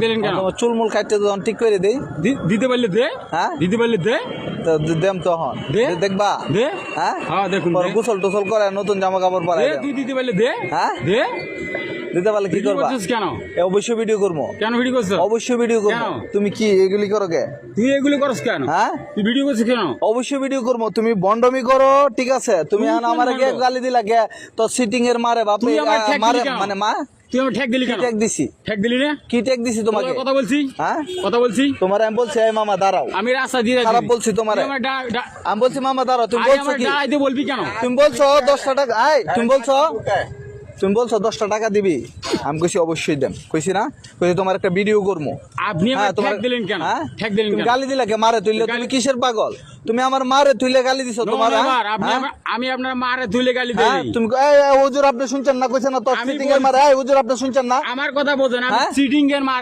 দিলেন কেন? তোমার চুলমুল কাটতে যখন ঠিক করে দেই দিতে পারলে দে, হ্যাঁ দিতে পারলে দে, তো দেম তখন দে। দেখবা দে। হ্যাঁ হ্যাঁ দেখুন পরে দে। গোসল টোসল করে নতুন জামা কাপড় পরাই দে, দেম। তুই দিতে পারলে দে, হ্যাঁ দে। দিতে পারলে কি ভিডিও করবা করছিস কেন? অবশ্যই ভিডিও করবো কেন ভিডিও করছ? অবশ্যই ভিডিও করবো কেন? তুমি কি এগুলি করো কে তুই এগুলো করছ কেন? হ্যাঁ তুই ভিডিও করছিস কেন? অবশ্যই ভিডিও করবো তুমি বন্ডমি করো ঠিক আছে তুমি তুই এখন কোন আমার বন্ড? গালি দিলা গে তো সিটিং এর মারে বাপে তুই আমার ঠ্যাক মারে দিলি কেন? মানে মা তুই আমার ঠ্যাক দিলি কি কেন? ট্যাগ দিছি ঠ্যাক দিলি না? কি ট্যাগ দিছি তোমাকে তোর কথা বলছি, হ্যাঁ কথা বলছি। তোমার আমি বলছি এই মামা দাঁড়াও আমি রাস্তা দিয়ে খারাপ বলছি তোমারে। আমি বলছি মামা দাঁড়াও তুমি বলছো কি ডাইতে বলবি কেন? তুমি বলছো 10টা টাকা আই তুমি বলছো 10টা টাকা দিবি আমি কইছি অবশ্যই দেন কইছি না কইছি তোমার একটা ভিডিও করবো আপনি আমার ঠ্যাক দিলেন কেন? হ্যাঁ ঠ্যাক দিলেন তুমি কেন? গালি দিলা কে মারে তুইলে তুমি কিসের পাগল তুমি আমার মারে তুইলে গালি দিছো তোমার হ্যাঁ? হ্যাঁ? আমি আপনার মারে তুলে গালি হ্যাঁ দিই। তুমি হুজুর আপনি শুনছেন না কইছেন না তো আমি সিটিং এর মারে হুজুর আপনি শুনছেন না আমার কথা বোঝেন, আমি হ্যাঁ? চিটিং এর মারে